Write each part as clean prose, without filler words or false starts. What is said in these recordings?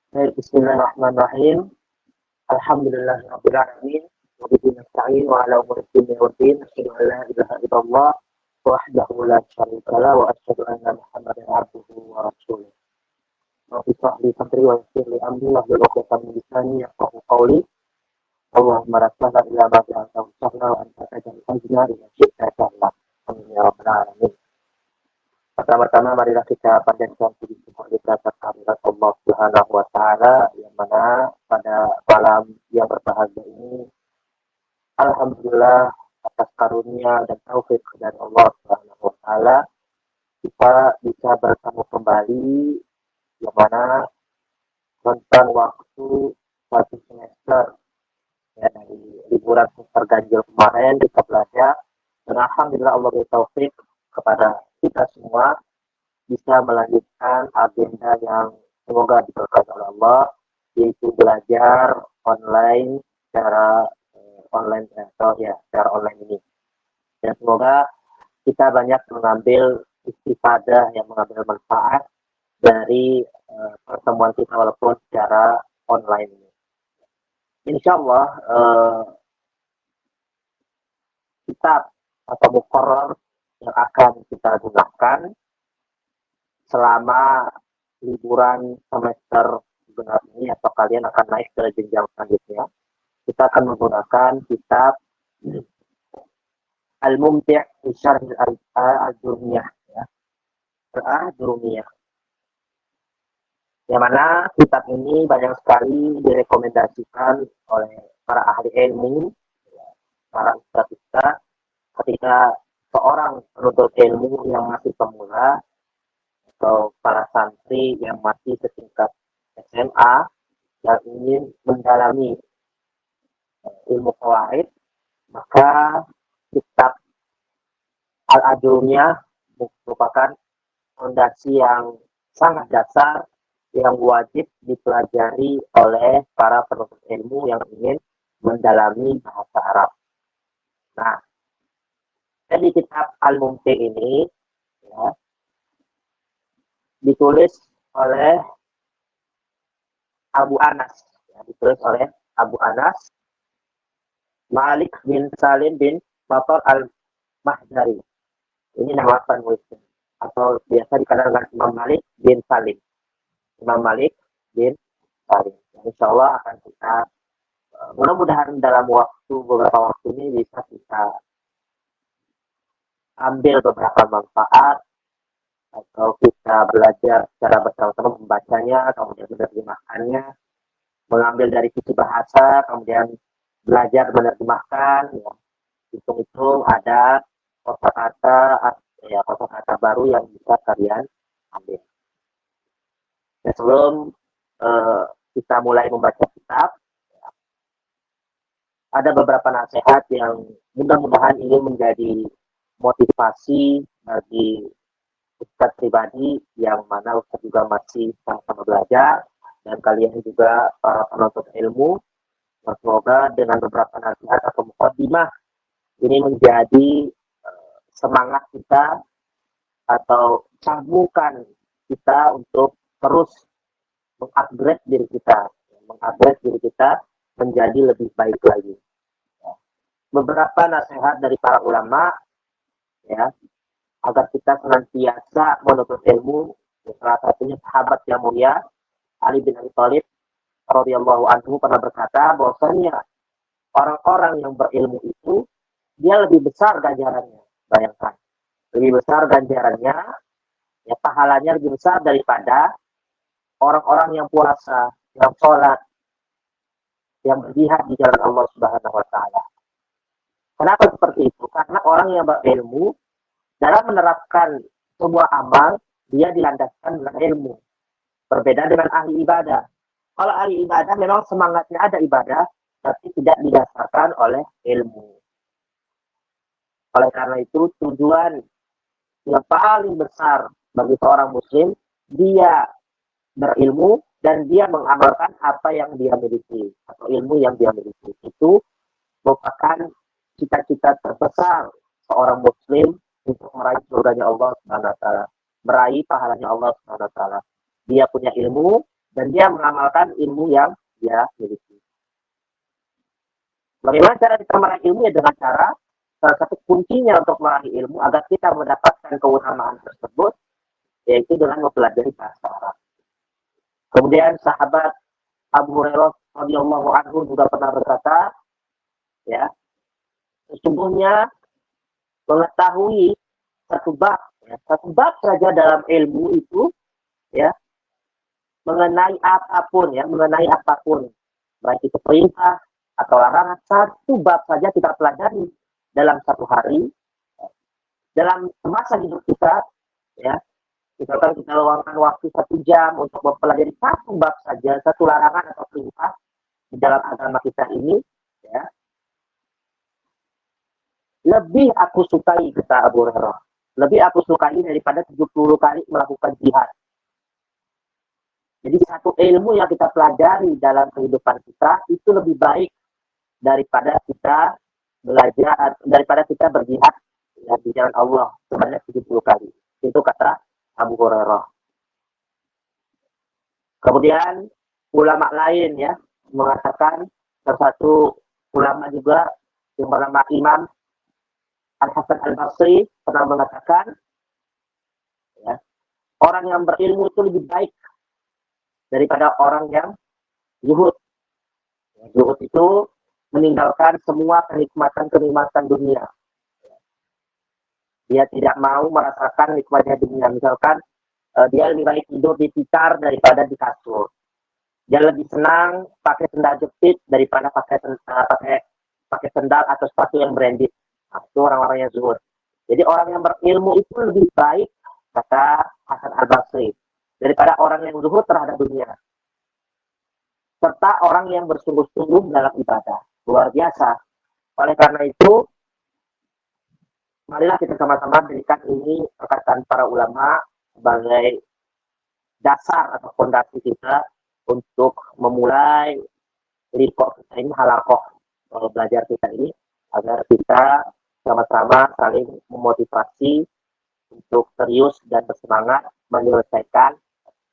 Baik, bismillahirrahmanirrahim. Alhamdulillahirabbil alamin. Wa bihi nasta'in wa ala umuri dunya waddin. Asyhadu an la ilaha illallah wahdahu la syarika lah wa asyhadu anna Muhammadan abduhu wa rasuluh. Rabbi shrah li sadri wa yassir li amri wahlul 'uqdatam min lisani yafqahu qawli. Allahumma la sahla illa ma ja'altahu sahla wa anta taj'alul hazna idza syi'ta sahla. Amin ya rabbal alamin. Pertama-tama marilah kita panjatkan puji syukur kita kehadirat Allah Subhanahu wa taala yang mana pada malam yang berbahagia ini alhamdulillah atas karunia dan taufik dari Allah Subhanahu wa taala kita bisa bertemu kembali yang mana rentang waktu satu semester ya, dari liburan semester ganjil kemarin kita belajar dan alhamdulillah Allah beri taufik kepada kita semua bisa melanjutkan agenda yang semoga diberkahi oleh Allah, yaitu belajar online secara online atau ya secara online ini. Dan semoga kita banyak mengambil istifadah yang mengambil manfaat dari pertemuan kita walaupun secara online ini. Insya Allah kitab atau muqarrar yang akan kita gunakan selama liburan semester genap ini atau kalian akan naik ke jenjang selanjutnya, kita akan menggunakan kitab Al-Mumti' fi Syarh Al-Jurmiyah ya. Al-Jurmiyah. Yang mana kitab ini banyak sekali direkomendasikan oleh para ahli ilmu, para ustaz-ustaz ketika seorang penuntut ilmu yang masih pemula atau para santri yang masih setingkat SMA yang ingin mendalami ilmu qawaid, maka kitab Al-Ajurumiyah merupakan fondasi yang sangat dasar yang wajib dipelajari oleh para penuntut ilmu yang ingin mendalami bahasa Arab. Nah, jadi kitab Al-Mumti ini ya, ditulis oleh Abu Anas, ya, ditulis oleh Abu Anas Malik bin Salim bin Bator al-Mahdari. Ini nama penulisnya atau biasa dikenal dengan Imam Malik bin Salim. Imam Malik bin Salim. Insya Allah akan kita mudah-mudahan dalam beberapa waktu ini bisa kita ambil beberapa manfaat atau kita belajar secara bersama-sama membacanya, kemudian menerjemahkannya, mengambil dari sisi bahasa, kemudian belajar menerjemahkan, ya. Hitung-hitung ada kosakata baru yang bisa kalian ambil. Dan sebelum kita mulai membaca kitab, ya, ada beberapa nasihat yang mudah-mudahan ini menjadi motivasi bagi Ustaz pribadi yang mana Ustaz juga masih sama-sama belajar dan kalian juga para penuntut ilmu. Semoga dengan beberapa nasihat atau mukadimah ini menjadi semangat kita atau sambungkan kita untuk terus mengupgrade diri kita menjadi lebih baik lagi. Beberapa nasihat dari para ulama ya agar kita senantiasa menuntut ilmu. Salah satunya sahabat yang mulia Ali bin Abi Thalib radhiyallahu anhu pernah berkata bahwasanya orang-orang yang berilmu itu dia lebih besar ganjarannya. Bayangkan, lebih besar ganjarannya, ya pahalanya lebih besar daripada orang-orang yang puasa, yang sholat, yang berjihad di jalan Allah Subhanahu wa taala. Kenapa seperti itu? Karena orang yang berilmu dalam menerapkan sebuah amal, dia dilandaskan dengan ilmu. Berbeda dengan ahli ibadah. Kalau ahli ibadah memang semangatnya ada ibadah, tapi tidak didasarkan oleh ilmu. Oleh karena itu, tujuan yang paling besar bagi seorang muslim, dia berilmu dan dia mengamalkan apa yang dia miliki, atau ilmu yang dia miliki. Itu merupakan cita-cita terbesar seorang muslim untuk meraih surganya Allah Subhanahu wa taala, meraih pahalanya Allah Subhanahu wa taala. Dia punya ilmu, dan dia mengamalkan ilmu yang dia miliki. Bagaimana cara kita meraih ilmu? Ya dengan cara, salah satu kuncinya untuk meraih ilmu agar kita mendapatkan keutamaan tersebut, yaitu dengan mempelajari bahasa Arab. Kemudian sahabat Abu Hurairah radhiyallahu anhu juga pernah berkata, ya, sesungguhnya mengetahui satu bab saja dalam ilmu itu, ya, mengenai apapun, baik itu perintah atau larangan, satu bab saja kita pelajari dalam satu hari, dalam masa hidup kita, ya, misalkan kita luangkan waktu 1 jam untuk mempelajari satu bab saja, satu larangan atau perintah di dalam agama kita ini, ya, lebih aku sukai, kata Abu Hurairah, lebih aku sukai daripada 70 kali melakukan jihad. Jadi satu ilmu yang kita pelajari dalam kehidupan kita itu lebih baik daripada kita belajar, daripada kita berjihad ya, di jalan Allah sebanyak 70 kali. Itu kata Abu Hurairah. Kemudian ulama lain ya mengatakan, salah satu ulama juga yang bernama Imam Al-Hasan Al-Basri pernah mengatakan, ya, orang yang berilmu itu lebih baik daripada orang yang zuhud. Zuhud itu meninggalkan semua kenikmatan-kenikmatan dunia. Dia tidak mau merasakan nikmatnya dunia. Misalkan dia lebih baik tidur di tikar daripada di kasur. Dia lebih senang pakai sendal jepit daripada pakai sendal atau sepatu yang branded. Nah, itu orang-orang yang zuhud. Jadi orang yang berilmu itu lebih baik, kata Hasan Al-Basri, daripada orang yang zuhud terhadap dunia. Serta orang yang bersungguh-sungguh dalam ibadah. Luar biasa. Oleh karena itu, marilah kita sama-sama berikan ini perkataan para ulama sebagai dasar atau fondasi kita untuk memulai liqo kita ini, halakoh belajar kita ini, agar kita sama-sama saling memotivasi untuk serius dan bersemangat menyelesaikan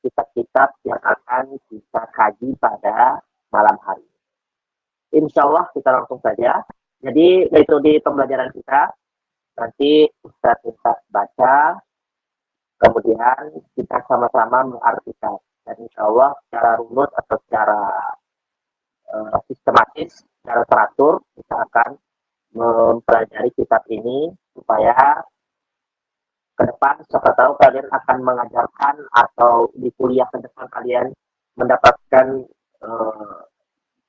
kitab-kitab yang akan kita kaji pada malam hari. Insya Allah kita langsung saja. Jadi metode pembelajaran kita nanti Ustaz minta baca, kemudian kita sama-sama mengartikan. Dan insya Allah secara runut atau secara sistematis, secara teratur, kita akan mempelajari kitab ini supaya ke depan siapa tahu kalian akan mengajarkan atau di kuliah ke depan kalian mendapatkan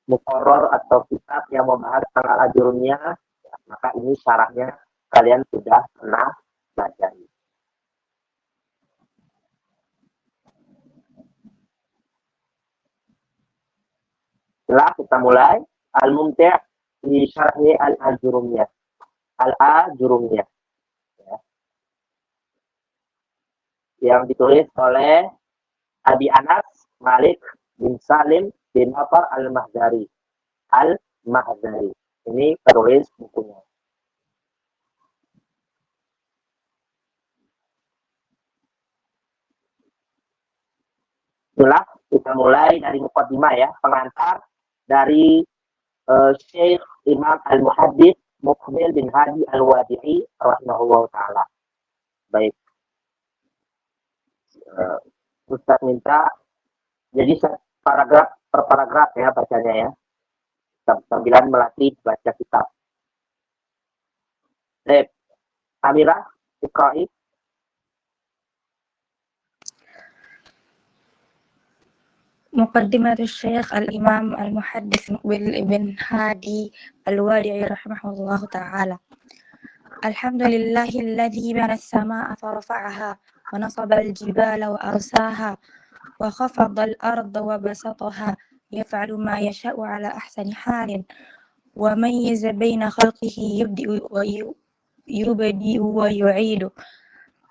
mukoror atau kitab yang membahas tentang al-ajurumnya, ya, maka ini syarahnya kalian sudah pernah belajar. Setelah kita mulai al-mumti' di syarhi al-ajurumnya. Al-ajurumnya. Ya. Yang ditulis oleh Abi Anas Malik bin Salim bin Nafar al-Mahzari. Al-Mahzari. Ini penulis bukunya. Setelah kita mulai dari muqaddimah ya, pengantar dari Syekh Imam Al-Muhaddits Muqbil bin Hadi Al-Wadi'i rahimahullah ta'ala. Baik. Ustaz minta jadi paragraf per paragraf ya bacanya ya, sambilan melatih baca kitab. Baik. Amirah, iqra'i. مقدمة الشيخ الإمام المحدث مقبل بن هادي الوادعي رحمه الله تعالى. الحمد لله الذي بنى السماء فرفعها ونصب الجبال وأرساها وخفض الأرض وبسطها يفعل ما يشاء على أحسن حال وميز بين خلقه يبدئ ويعيد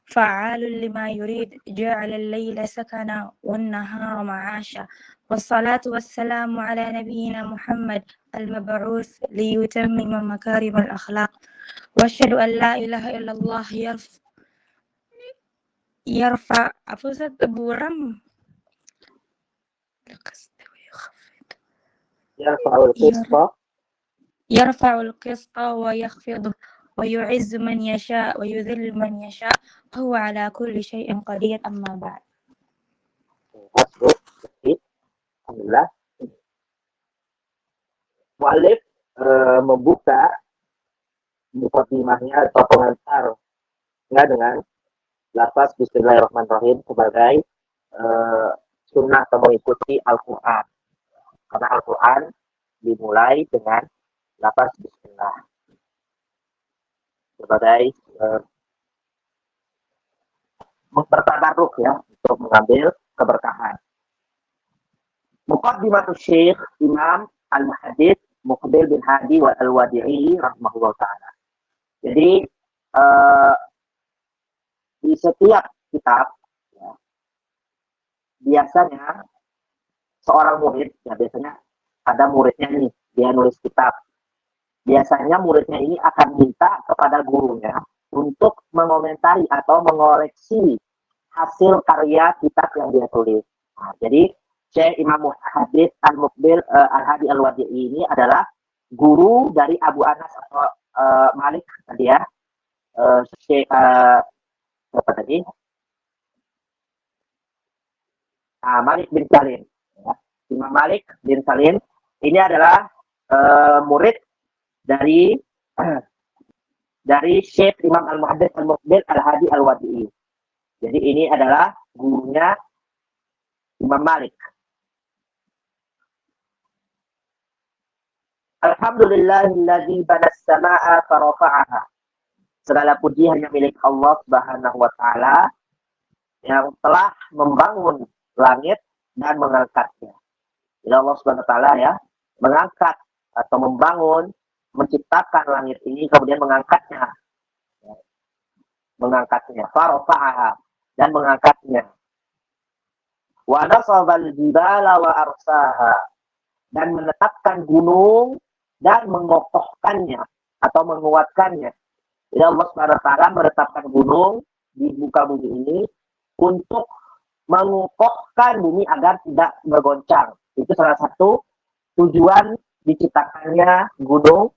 فعال لما يريد جعل الليل سكنا والنهار معاشا والصلاة والسلام على نبينا محمد المبعوث ليتمم مكارم الأخلاق وأشهد أن لا إله إلا الله يرفع أفوزت بورم يرفع القسط ويخفضه ويعز من يشاء ويذل من يشاء وهو على كل شيء قدير. أما بعد. Alhamdulillah. Mu'alif membuka mukadimahnya atau pengantarnya dengan lafaz Bismillahirrahmanirrahim sebagai sunnah atau mengikuti Al-Quran. Karena Al-Quran dimulai dengan lafaz Bismillah sebagai bertabarruk ya, untuk mengambil keberkahan. Muqaddimatul Syekh Imam Al-Muhaddits Muqbil bin Hadi Al-Wadi'i rahimahullah ta'ala. Jadi di setiap kitab ya, biasanya seorang murid, ya biasanya ada muridnya nih, dia nulis kitab. Biasanya muridnya ini akan minta kepada gurunya untuk mengomentari atau mengoreksi hasil karya kitab yang dia tulis. Nah, jadi Syekh Imam Muhaddits Al-Muqbil Al-Hadi Al-Wadi'i ini adalah guru dari Abu Anas atau Malik tadi ya. Syekh apa tadi? Malik bin Salim. Ya. Imam Malik bin Salim ini adalah murid dari Syekh Imam Al-Muhaddits Al-Muqbil Al-Hadi Al-Wadi'i. Jadi ini adalah gurunya Imam Malik. Alhamdulillahilladzi banas samaa'a farafa'aha. Segala puji hanya milik Allah Subhanahu wa taala yang telah membangun langit dan mengangkatnya. Jadi Allah Subhanahu wa taala ya, mengangkat atau membangun, menciptakan langit ini kemudian mengangkatnya. Mengangkatnya, farafa'aha, dan mengangkatnya. Wa nasabal jibala wa arsaha, dan menetapkan gunung dan mengokohkannya atau menguatkannya. Jadi Allah SWT menetapkan gunung di muka bumi ini untuk mengokohkan bumi agar tidak bergoncang. Itu salah satu tujuan diciptakannya gunung,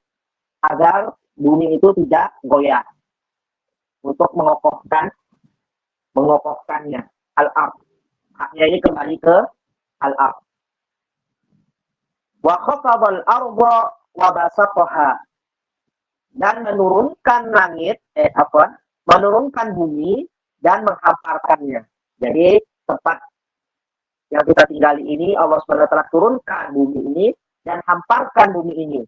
agar bumi itu tidak goyah. Untuk mengokohkannya. Al-ard. Haknya ini kembali ke al-ard. Wa khafadal arda wa basataha, dan menurunkan langit, menurunkan bumi dan menghamparkannya. Jadi tempat yang kita tinggali ini Allah SWT turunkan bumi ini dan hamparkan bumi ini.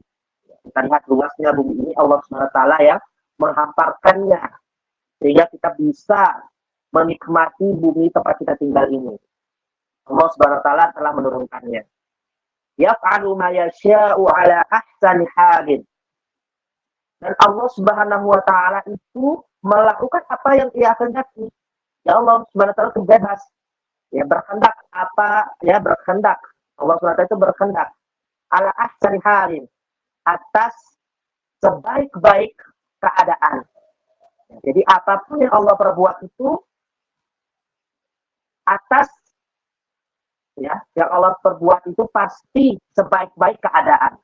Kita lihat luasnya bumi ini, Allah SWT yang menghamparkannya sehingga kita bisa menikmati bumi tempat kita tinggal ini. Allah SWT telah menurunkannya. Yaf'alu ma yasha'u ala ahsani halin. Dan Allah Subhanahu wa taala itu melakukan apa yang Ia kehendaki. Ya Allah Subhanahu wa taala itu bebas. Ya berkehendak apa? Ya berkehendak. Allah Subhanahu wa taala itu berkehendak ala ahsani halin, atas sebaik-baik keadaan. Jadi apapun yang Allah perbuat itu atas ya, yang Allah perbuat itu pasti sebaik-baik keadaan.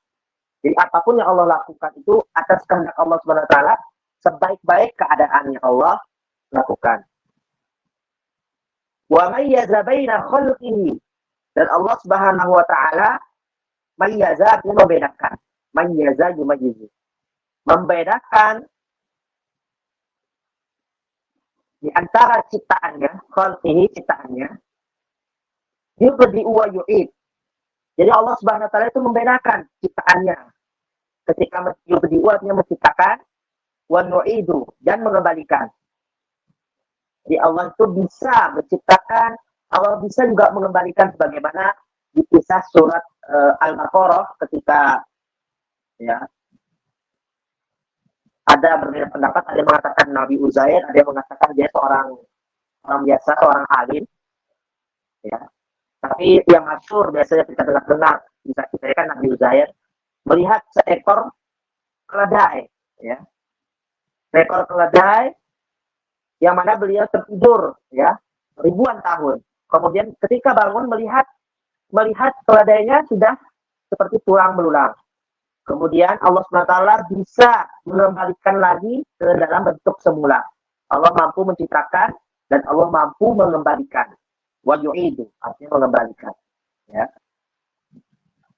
Jadi apapun yang Allah lakukan itu atas kehendak Allah Subhanahu wa taala, sebaik-baik keadaan yang Allah lakukan. Wa mayyaza baina khalqihi, dan Allah Subhanahu wa taala mayyaza, membedakan. Mayyaza yumayyizu, membedakan di antara ciptaannya, khalqihi ciptaannya, yubdi'u wa yu'id. Jadi Allah Subhanahu wa taala itu membedakan ciptaannya. Ketika yubdi'u artinya menciptakan, wa nu'idu, dan mengembalikan. Jadi Allah itu bisa menciptakan, Allah bisa juga mengembalikan, sebagaimana di kisah surat Al-Baqarah ketika ya ada berbeda pendapat, ada yang mengatakan Nabi Uzair, ada yang mengatakan dia seorang biasa, seorang alim. Ya. Tapi yang masyhur biasanya kita dengar bisa kita kan Nabi Uzair melihat seekor keledai, ya. Seekor keledai yang mana beliau tertidur ya ribuan tahun. Kemudian ketika bangun melihat melihat keledainya sudah seperti tulang belulang. Kemudian Allah SWT bisa mengembalikan lagi ke dalam bentuk semula. Allah mampu menciptakan dan Allah mampu mengembalikan. Wa yu'idu, artinya mengembalikan. Ya.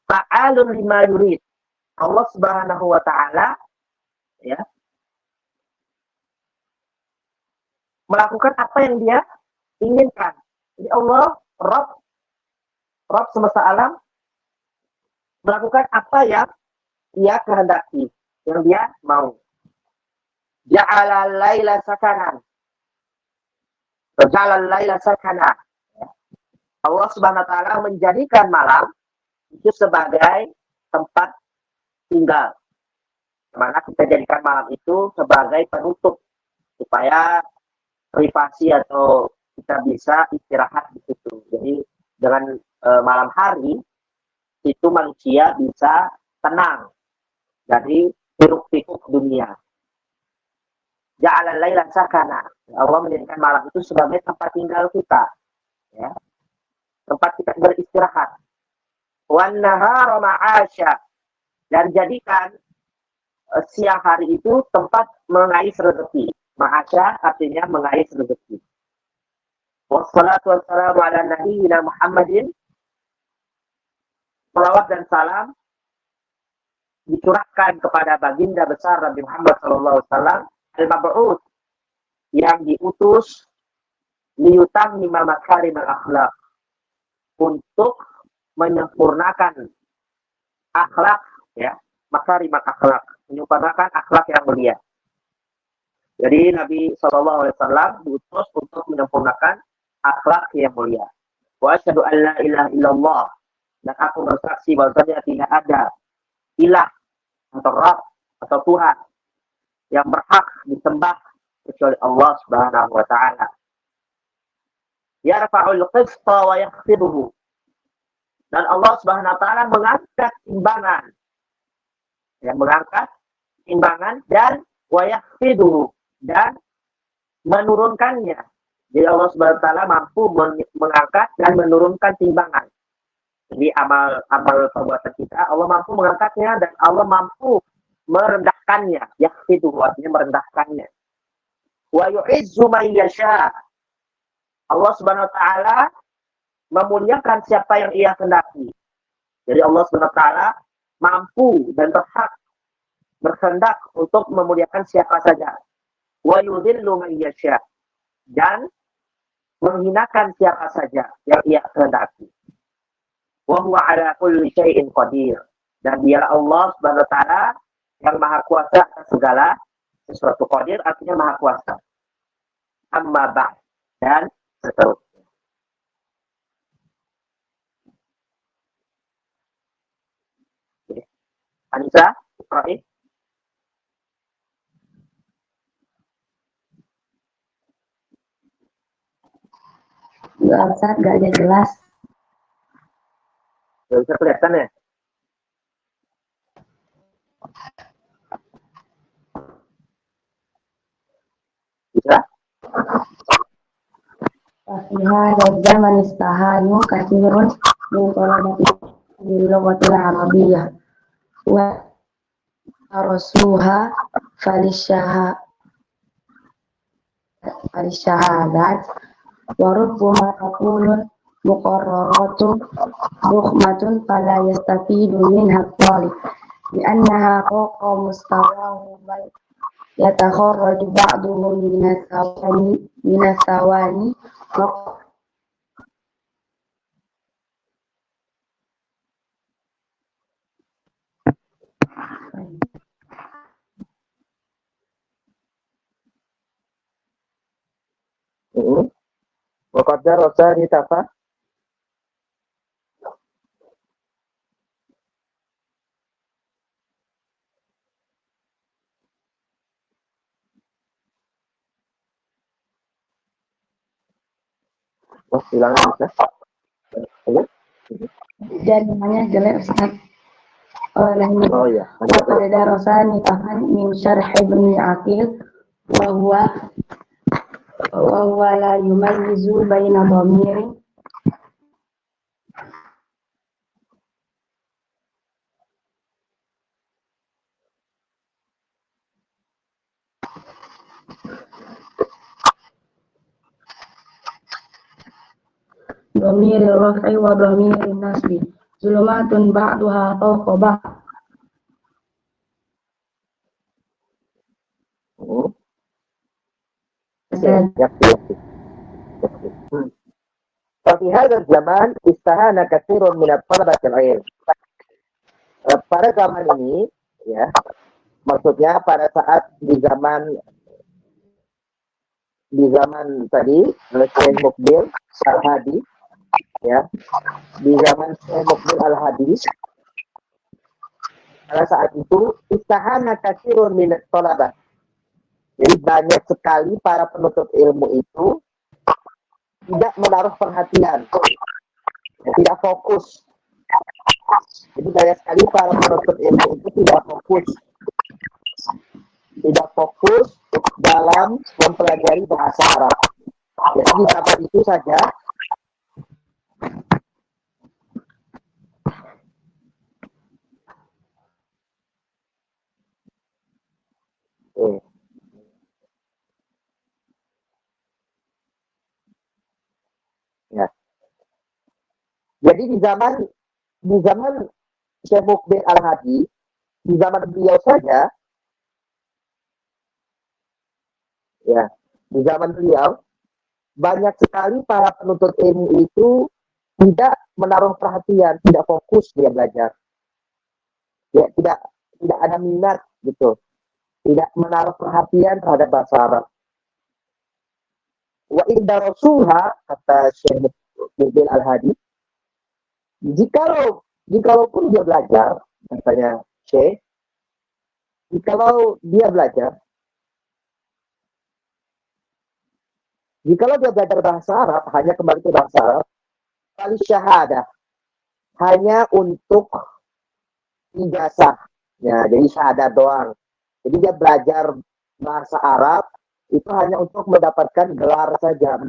Fa'alun lima yurid. Allah Subhanahu wa taala ya melakukan apa yang dia inginkan. Jadi Allah Rabb semesta alam melakukan apa yang dia kehendaki, yang dia mau. Ja'ala laila sakanan. Ja'ala laila sakanan. Allah Subhanahu wa taala menjadikan malam itu sebagai tempat tinggal. Mana kita jadikan malam itu sebagai penutup supaya privasi atau kita bisa istirahat di situ. Jadi dengan malam hari itu manusia bisa tenang dari hiruk-pikuk dunia. Ja'ala laila sakana. Allah menjadikan malam itu sebagai tempat tinggal kita. Ya. Tempat kita beristirahat. Wan nahara ma'asya. Dan jadikan siang hari itu tempat mengais rezeki. Ma'asya artinya mengais rezeki. Wassalatu wassalamu ala nabiyyina Muhammadin. Salawat dan salam dicurahkan kepada baginda besar Nabi Muhammad SAW al-mab'ud yang diutus liyutammima makarimul akhlak untuk menyempurnakan akhlak ya, makarimul akhlak, menyempurnakan akhlak yang mulia. Jadi Nabi SAW diutus untuk menyempurnakan akhlak yang mulia. Wa asyhadu an la ilaha illallah, dan aku bersaksi bahwasanya tidak ada ilah atau Rabb atau Tuhan yang berhak disembah kecuali Allah Subhanahu wa taala. Yarfa'ul qista wa yakhfiduhu. Dan Allah Subhanahu wa taala mengangkat timbangan. Yang mengangkat timbangan dan wa yakhfiduhu, dan menurunkannya. Jadi Allah Subhanahu wa taala mampu mengangkat dan menurunkan timbangan. Jadi amal perbuatan kita Allah mampu mengangkatnya dan Allah mampu merendahkannya. Yakhfidu artinya merendahkannya. Wa yu'izzu man yasha. Allah Subhanahu wa taala memuliakan siapa yang Ia kehendaki. Jadi Allah Subhanahu wa taala mampu dan berkehendak untuk memuliakan siapa saja. Wa yudhillu man yasha. Dan menghinakan siapa saja yang Ia kehendaki. Wa huwa ala kulli syai'in qadir. Dan Dialah Allah Subhanahu wa taala yang maha kuasa atas segala sesuatu. Qadir artinya maha kuasa. Amma ba'd, dan seterusnya. Oke. Anissa, Iqra'i. Enggak, Ustaz, enggak ada jelas. Nggak bisa kelihatan ya? Bisa? Fi hadha zaman istahanu katsirun min talabati bil-lughatil arabiyyah wa arsuha falishahadat wa rubbama taqulun muqarraratun bukhmatun fala yastafidu minha talib li'annaha fawqa mustawahu bal yatakharraju ba'duhum min athawani Wa qaddar rasani tafa. Oh, hilang bisa. dan namanya jelek Ustaz. Oh iya. Pada darasani tahan min syarh Ibnu Aqil wa huwa la yumayyizu baina dhamirin ضمير الرفع وضمير النصب ظلمات بعضها فوق بعض. Tapi hadal zaman istahana katsirun min talabatil ilm. Pada zaman ini, ya, maksudnya pada saat di zaman tadi Syekh Mukbil Al-Hadi, ya, di zaman Syekh Mukbil Al-Hadi, pada saat itu istahana katsirun min talabah. Jadi banyak sekali para penuntut ilmu itu tidak menaruh perhatian, tidak fokus. Jadi banyak sekali para penuntut ilmu itu tidak fokus dalam mempelajari bahasa Arab. Jadi di zaman itu saja ya. Jadi di zaman Syekh Mukbil Al-Hadi, di zaman beliau saja, ya, di zaman beliau banyak sekali para penuntut ilmu itu tidak menaruh perhatian, tidak fokus dia belajar, ya, tidak ada minat gitu, tidak menaruh perhatian terhadap bahasa Arab. Wa inda rasulha, kata Syekh Mukbil Al-Hadi, jikalaupun dia belajar, katanya Syekh, jikalau dia belajar bahasa Arab, hanya kembali ke bahasa Arab, kali syahadah, hanya untuk ijazah, ya, jadi syahadah doang. Jadi dia belajar bahasa Arab itu hanya untuk mendapatkan gelar saja,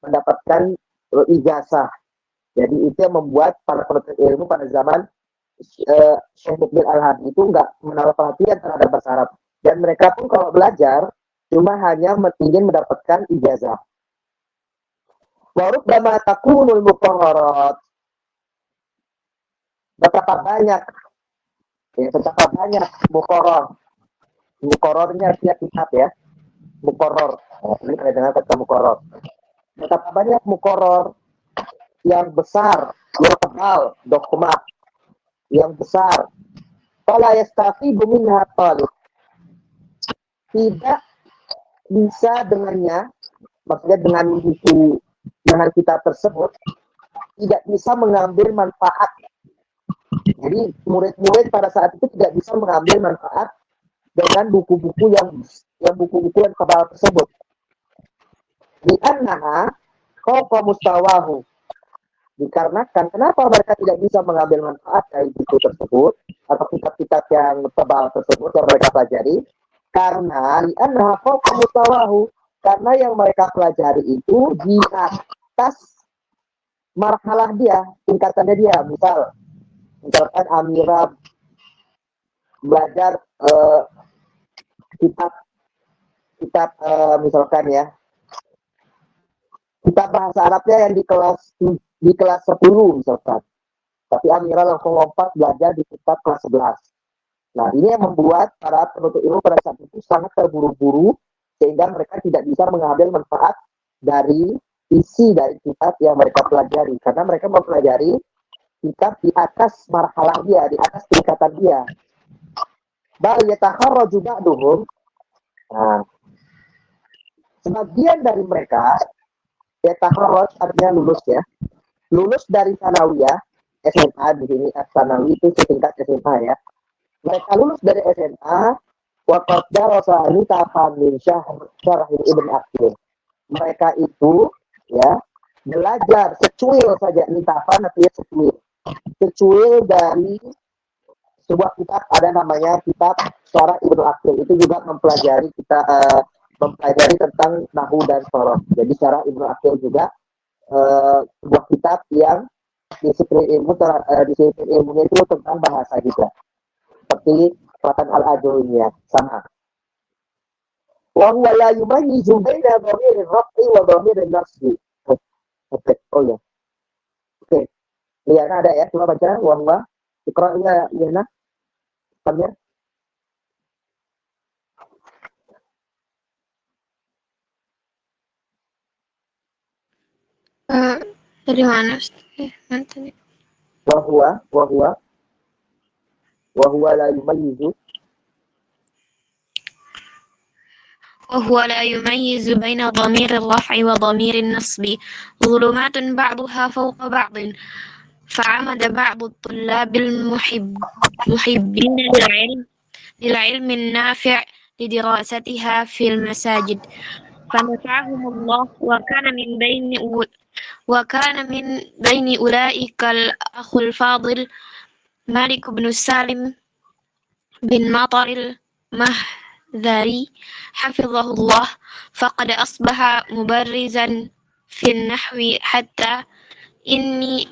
mendapatkan ijazah. Jadi itu yang membuat para penuntut ilmu pada zaman Syekh Mukbil Al-Hadi itu nggak menaruh perhatian terhadap bahasa Arab. Dan mereka pun kalau belajar cuma hanya ingin mendapatkan ijazah. Wa rubbama takunul muqarrarat. Betapa banyak muqarrarnya artinya kitab, ya. Muqarrar. Ini kalian dengar kata muqarrar. Betapa banyak muqarrar yang besar, yang tebal, dokumen yang besar. Fala yastafidu minha talib. Tidak bisa dengannya, maksudnya dengan kitab tersebut, tidak bisa mengambil manfaat. Jadi murid-murid pada saat itu tidak bisa mengambil manfaat dengan buku-buku yang tebal tersebut. Li'annaha fawqa mustawahu. Dikarenakan kenapa mereka tidak bisa mengambil manfaat dari buku tersebut atau kitab-kitab yang tebal tersebut yang mereka pelajari, karena li'annaha fawqa mustawahu, karena yang mereka pelajari itu di atas marhalah dia, tingkatannya dia. Misalkan Amira belajar kitab misalkan, ya, kitab bahasa Arabnya yang di kelas 10 misalkan. Tapi Amira langsung lompat belajar di kitab kelas 11. Nah, ini yang membuat para penuntut ilmu pada saat itu sangat terburu-buru sehingga mereka tidak bisa mengambil manfaat dari isi dari kitab yang mereka pelajari, karena mereka mempelajari kitab di atas marhalah dia, di atas tingkatan dia. Bal yatakharraju ba'duhum. Nah, sebagian dari mereka yatakharraj artinya lulus, ya. Lulus dari sanawiyah, SMA di sini, sanawi itu setingkat SMA, ya. Mereka lulus dari SMA, wa qad darasa nitafan min syarah Ibn Aqil. Mereka itu, ya, belajar secuil saja, nitafan artinya secuil dari sebuah kitab, ada namanya kitab Syarah Ibnu Aqil. Itu juga mempelajari tentang nahwu dan sorof. Jadi Syarah Ibnu Aqil juga sebuah kitab yang disiplin ilmunya itu tentang bahasa juga. Seperti Matan Al-Ajuriyah, sama. Wa huwa la yumayyizu baina dhamir ar-raf'i wa dhamir an-nasbi. Oh ya. Liana ada ya, coba baca wahwa. Iqra'nya Liana. Kitabnya. Dari mana? Nanti. Wahwa la yumayyizu. وهو لا يميز بين ضمير الرفع وضمير النصب ظلمات بعضها فوق بعض فعمد بعض الطلاب المحبين للعلم النافع لدراستها في المساجد فنفعهم الله وكان من بين أولئك الأخ الفاضل مالك بن سالم بن مطر المهذري حفظه الله فقد أصبح مبرزا في النحو حتى إني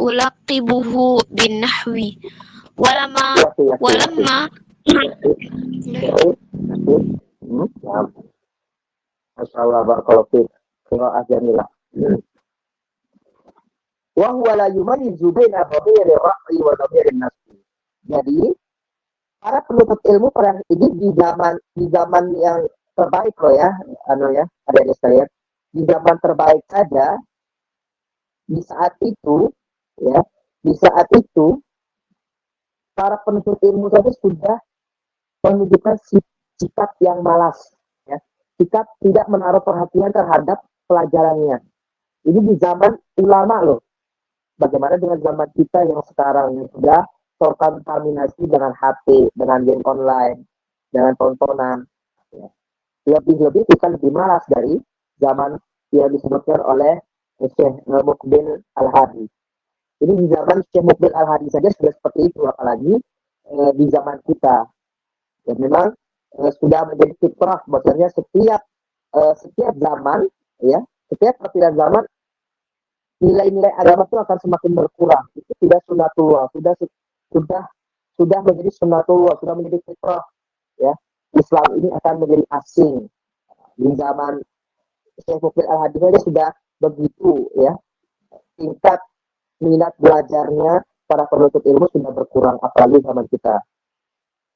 ألقبه بالنحو ولما Masyaallah barakallahu fiik. Qira'ah jamilah. Wa huwa la yumayyizu baina dhamiri raf'i wa dhamiri nasbi. Jadi para penuntut ilmu pada ini di zaman yang terbaik loh ya, ada saya. Di zaman terbaik saja di saat itu para penuntut ilmu saja sudah menunjukkan sikap yang malas, ya. Sikap tidak menaruh perhatian terhadap pelajarannya. Ini di zaman ulama loh. Bagaimana dengan zaman kita yang sekarang sudah terkontaminasi dengan HP, dengan game online, dengan tontonan. Ya. Lebih-lebih kita lebih malas dari zaman yang disebutkan oleh Syekh Muqbil Al-Hadi. Ini di zaman Syekh Muqbil Al-Hadi saja sudah seperti itu, apalagi di zaman kita. Dan memang sudah menjadi fitrah, maksudnya setiap zaman, ya, setiap perpindahan zaman nilai-nilai agama itu akan semakin berkurang. Itu sudah sunnatullah, sudah menjadi sunnatullah, sudah menjadi fitrah, ya. Islam ini akan menjadi asing. Di zaman Syekh Muqbil Al-Hadi saja sudah begitu, ya. Tingkat minat belajarnya para penuntut ilmu sudah berkurang, apalagi zaman kita.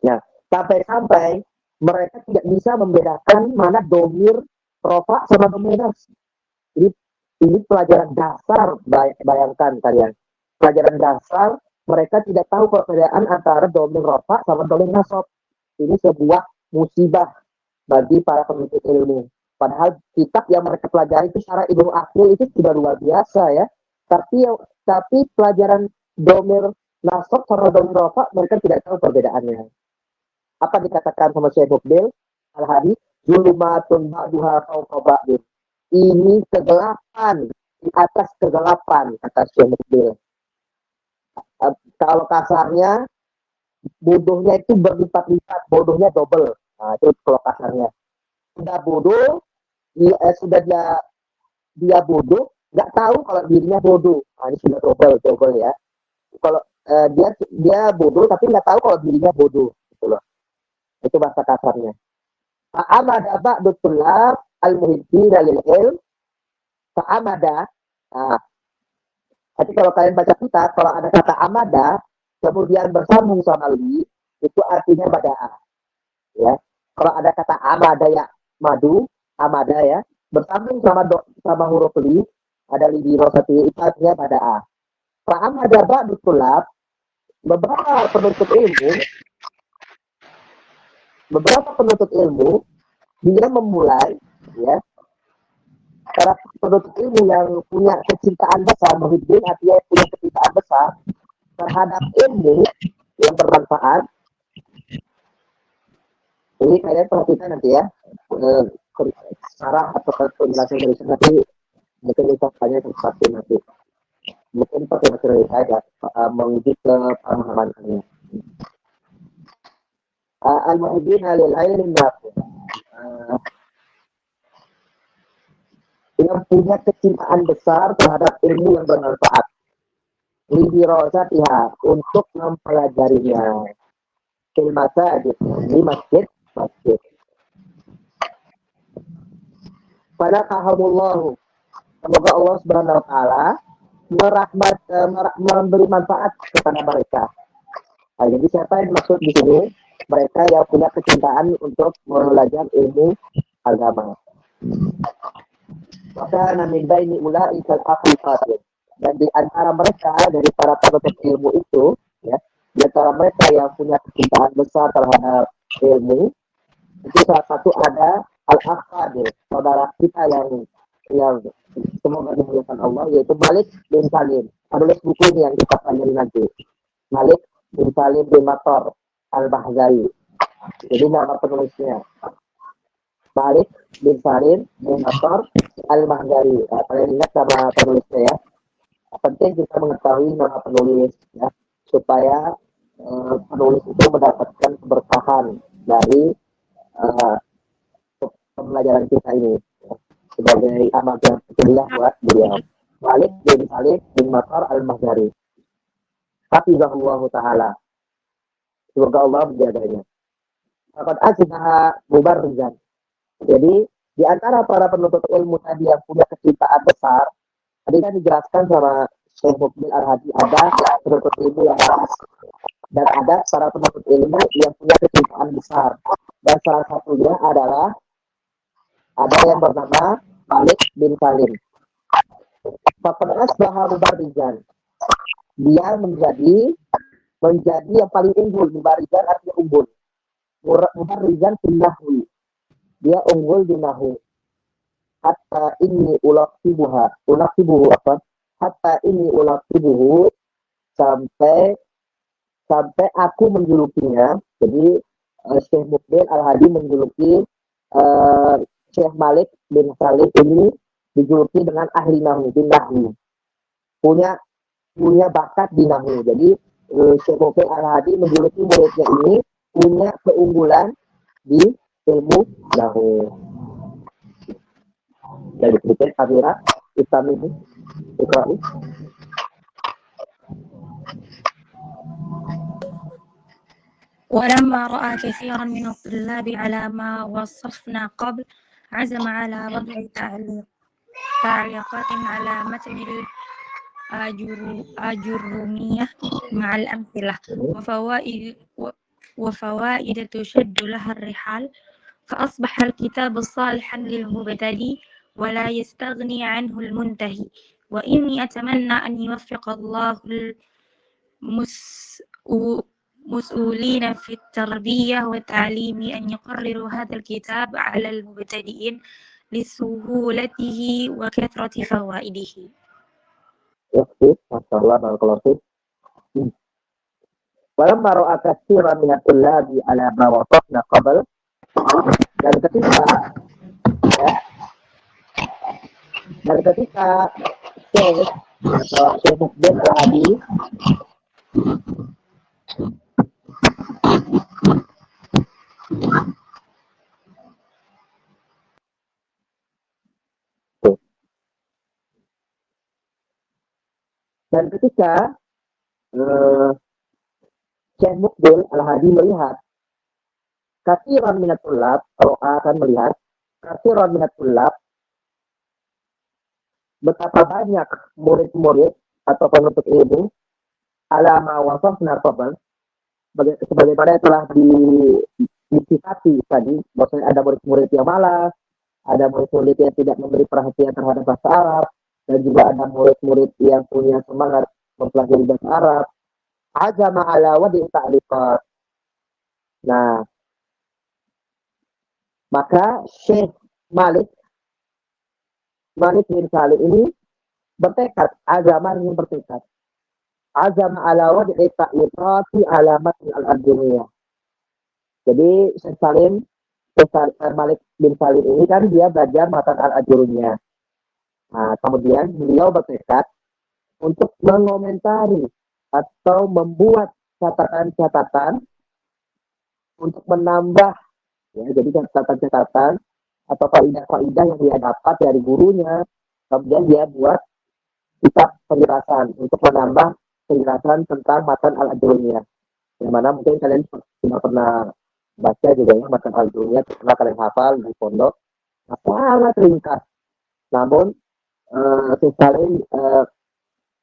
Nah, sampai-sampai mereka tidak bisa membedakan mana domir rofa sama domir nas. Ini pelajaran dasar, bayangkan kalian. Pelajaran dasar, mereka tidak tahu perbedaan antara domir rofa sama domir nasab. Ini sebuah musibah bagi para penuntut ilmu. Padahal kitab yang mereka pelajari itu secara Ibnu Aqil itu sudah luar biasa ya. Tapi pelajaran domir nasab sama domir rofa mereka tidak tahu perbedaannya. Apa dikatakan sama Syekh Muqbil Al-Hadi? Zulumatun ba'duha fawqa ba'din. Ini kegelapan di atas kegelapan, kata Syekh Muqbil. Kalau kasarnya, bodohnya itu berlipat-lipat, bodohnya double. Nah, itu kalau kasarnya. Sudah bodoh, dia bodoh, nggak tahu kalau dirinya bodoh. Nah, ini sudah double ya. Kalau dia bodoh, tapi nggak tahu kalau dirinya bodoh. Gitu loh. Itu bahasa kasarnya. Fa'amada ba'du tulab al-muhibbina lil-ilm. Fa'amada. Nah, tapi kalau kalian baca kitab, kalau ada kata amada, kemudian bersambung sama li, itu artinya bada'ah. Ya. Kalau ada kata amada ya, amada ya, bersambung sama huruf li, ada li di rosati, itu artinya bada'ah. Fa'amada ba'du tulab, beberapa penuntut ilmu dia memulai, ya, para penuntut ilmu yang punya kecintaan besar, muhibbin artinya punya kecintaan besar terhadap ilmu yang bermanfaat. Ini kalian perhatikan nanti ya, sarah atau penjelasan dari sana, nanti mungkin ucapannya sesuatu nanti. Mungkin pakai materi saja menguji kepemahaman kalian. Al-muhibbin lil ilmi nafi'. Yang punya kecintaan besar terhadap ilmu yang bermanfaat. Lidirosatiha, untuk mempelajarinya. Fil masajid, di masjid. Falaqahumullahu, Semoga Allah Subhanahu wa taala memberi manfaat kepada mereka. Nah, jadi siapa yang maksud di sini? Mereka yang punya kecintaan untuk belajar ilmu agama. Maka namin baini ulaika al-akhir. Dan di antara mereka dari para penuntut ilmu itu, ya, di antara mereka yang punya kecintaan besar terhadap ilmu, itu salah satu ada al-akhir, saudara kita yang semoga dimuliakan Allah, yaitu Malik bin Salim. Penulis buku ini yang kita pelajari nanti. Malik bin Salim bin Matar al-Bahzari. Jadi nama penulisnya Malik bin Salim bin Matar al-Bahzari. Kalian ingat nama penulisnya ya. Penting kita mengetahui nama penulis ya, supaya penulis itu mendapatkan keberkahan dari pembelajaran kita ini ya, sebagai amal yang kecilnya buat beliau. Malik bin Salim bin Matar al-Bahzari. Hafizahullah ta'ala. Semoga Allah menjaganya. Faqad asbaha mubarrizan. Jadi di antara para penuntut ilmu tadi yang punya kecintaan besar, tadi kan dijelaskan sama Syekh Mukbil Ar-Hadi, ada penuntut ilmu yang keras dan ada para penuntut ilmu yang punya kecintaan besar. Dan salah satunya adalah ada yang bernama Malik bin Salim. Faqad asbaha mubarrizan. Dia menjadi yang paling unggul. Mubarrizan artinya unggul. Mubarrizan fil nahwi. Dia unggul di nahwu. Hatta ini ulaqibuhu apa? Hatta ini ulaqibuhu sampai aku menjulukinya. Jadi Syekh Mukbil Al-Hadi menjuluki Syekh Malik bin Salim ini dijuluki dengan ahli nahwu, bin nahwu. Punya bakat di nahwu. Jadi Syekh Mukbil Al-Hadi menjuluki muridnya ini punya keunggulan di ilmu nahwu. Jadi berikut Akhirah Islam ini Iqra'i. ولما رأى كثيرا من الطلاب على ما وصفنا قبل عزم على وضع تعليقات على متن الآجرومية مع الأمثلة وفوائد تشد لها الرحال، فأصبح الكتاب صالحا للمبتدئ ولا يستغني عنه المنتهي. وإني أتمنى أن يوفق الله المسؤولين في التربية والتعليم أن يقرروا هذا الكتاب على المبتدئين لسهولته وكثرة فوائده. Masya Allah, barakallahu fiik. Walamma ra'a katsiran min at-tullabi ala ma wasafna qabl. Dan ketika Syekh Mukbil Al-Hadi Syekh Mukbil Al-Hadi melihat katsiran minat tullab, akan melihat katsiran minat tullab, betapa banyak murid-murid atau penuntut ilmu alama wasafna qabl, sebagaimana telah disifati tadi, maksudnya ada murid-murid yang malas, ada murid-murid yang tidak memberi perhatian terhadap bahasa Arab, dan juga ada murid-murid yang punya semangat mempelajari bahasa Arab. Azama ala wadi ta'liqat. Nah, maka Syekh Malik bin Salim ini bertekad, ingin bertekad. Azama ala wadi ta'liqati alamat al-adjumiyah. Jadi Syekh Malik bin Salim ini kan dia belajar matan al-ajurumiyah. Nah, kemudian beliau bertekad untuk mengomentari atau membuat catatan-catatan untuk menambah, ya, jadi catatan-catatan atau faidah-faidah yang dia dapat dari gurunya, kemudian dia buat kitab penjelasan untuk menambah penjelasan tentang matan al-ajurumiyah. Yang mana mungkin kalian sudah pernah baca juga ya, matan al-ajurumiyah, pernah kalian hafal di pondok. Sangat ringkas, namun Syekh Salim,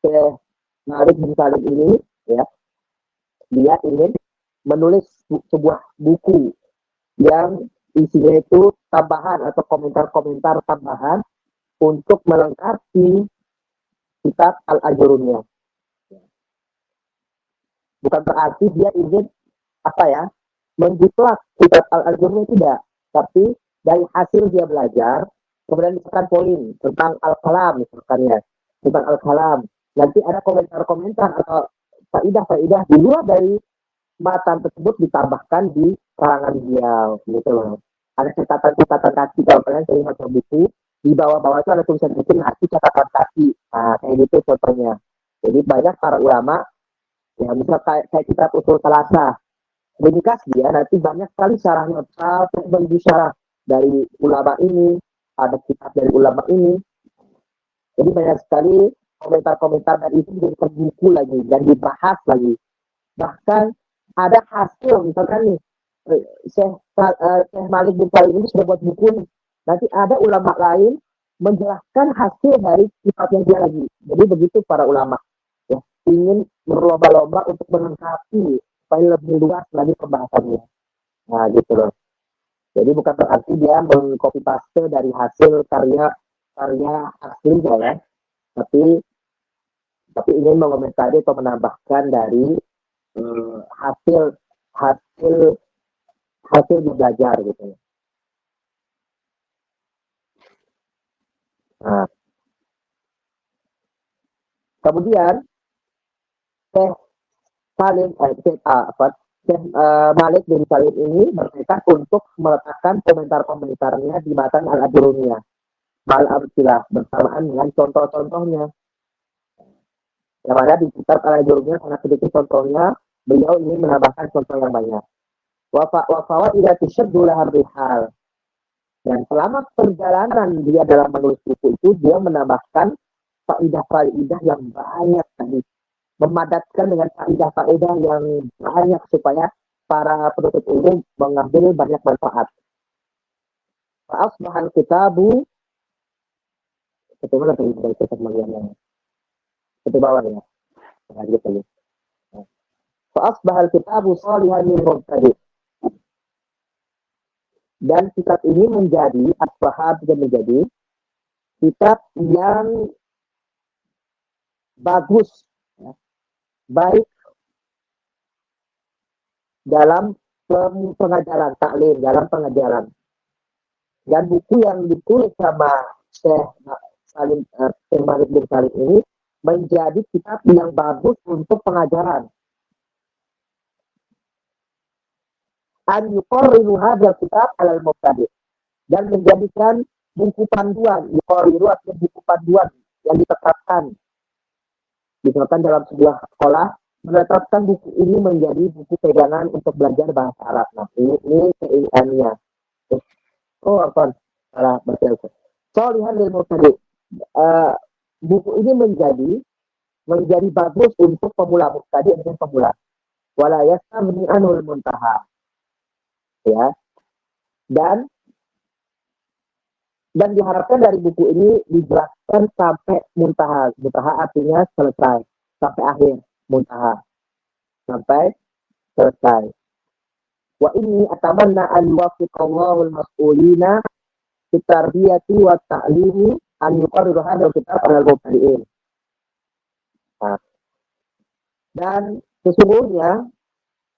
Syekh Malik bin Salim ini, ya, dia ingin menulis sebuah buku yang isinya itu tambahan atau komentar-komentar tambahan untuk melengkapi kitab Al-Ajurumiyah. Bukan berarti dia ingin menjiplak kitab Al-Ajurumiyah, tidak, tapi dari hasil dia belajar, kemudian misalkan poin tentang Al-Kalam misalkan, ya, tentang Al-Kalam, nanti ada komentar-komentar atau faidah-faidah di luar dari matan tersebut ditambahkan di karangan dia, gitu loh. Ada catatan-catatan kaki, kalau kalian sering baca buku, di bawah-bawah itu ada tulisan kecil, arti catatan kaki. Nah, kayak gitu contohnya. Jadi banyak para ulama, ya misal kayak kitab Usul Salasah, ringkas dia, nanti banyak sekali syarahnya, sampai bagi syarah dari ulama ini, ada kitab dari ulama ini. Jadi banyak sekali komentar-komentar dari itu dijadikan buku lagi, dan dibahas lagi. Bahkan ada hasil, misalkan nih, Syekh Malik bin Salim ini sudah buat buku nih. Nanti ada ulama lain menjelaskan hasil dari kitabnya dia lagi. Jadi begitu para ulama, ya, ingin berlomba-lomba untuk melengkapi supaya lebih luas lagi pembahasannya. Nah, gitu loh. Jadi bukan berarti dia mengcopy paste dari hasil karya aslinya, ya, tapi ingin mengomentari atau menambahkan dari hasil belajar, gitu. Nah, kemudian Syekh Malik bin Salim ini bertekad untuk meletakkan komentar-komentarnya di matan Al-Ajurumiyah Mal-Amsilah bersamaan dengan contoh-contohnya. Yang ada di kitab Al-Ajurumiyah sangat sedikit contohnya, beliau ingin menambahkan contoh yang banyak. Wa fawaid tushaddu lahar rihal. Dan selama perjalanan dia dalam menulis buku itu, dia menambahkan faidah-faidah yang banyak tadi, memadatkan dengan faidah-faidah yang banyak supaya para penuntut ilmu mengambil banyak manfaat. Fa'asbahal kitabu, bagaimana tadi dari kitab bagiannya? Itu bawah ya. Nah, gitu. Fa'asbahal kitabu shalihan lil mubtadi'. Dan kitab ini menjadi kitab yang bagus, ya, baik dalam pengajaran, taklim, dalam pengajaran. Dan buku yang ditulis sama Syekh Malik bin Salim ini menjadi kitab yang bagus untuk pengajaran. An yuqarriru hadzal kitab alal mubtadi', dan menjadikan buku panduan, yuqarriru artinya buku panduan yang ditetapkan. Misalkan dalam sebuah sekolah menetapkan buku ini menjadi buku pegangan untuk belajar bahasa Arab. Nah, ini keinginannya. Salah baca. Shalihan lil mubtadi'. Buku ini menjadi bagus untuk pemula, mubtadi' dengan pemula. Wala yastamni anul muntaha. Ya, dan diharapkan dari buku ini dijelaskan sampai muntaha. Muntaha artinya selesai, sampai akhir. Muntaha sampai selesai. Wa inni atamanna an yuwaffiqallahu al-mas'ulina fi tarbiyati wa ta'limi an yuqarriru hadzal kitab alal mubtadi'in. Dan sesungguhnya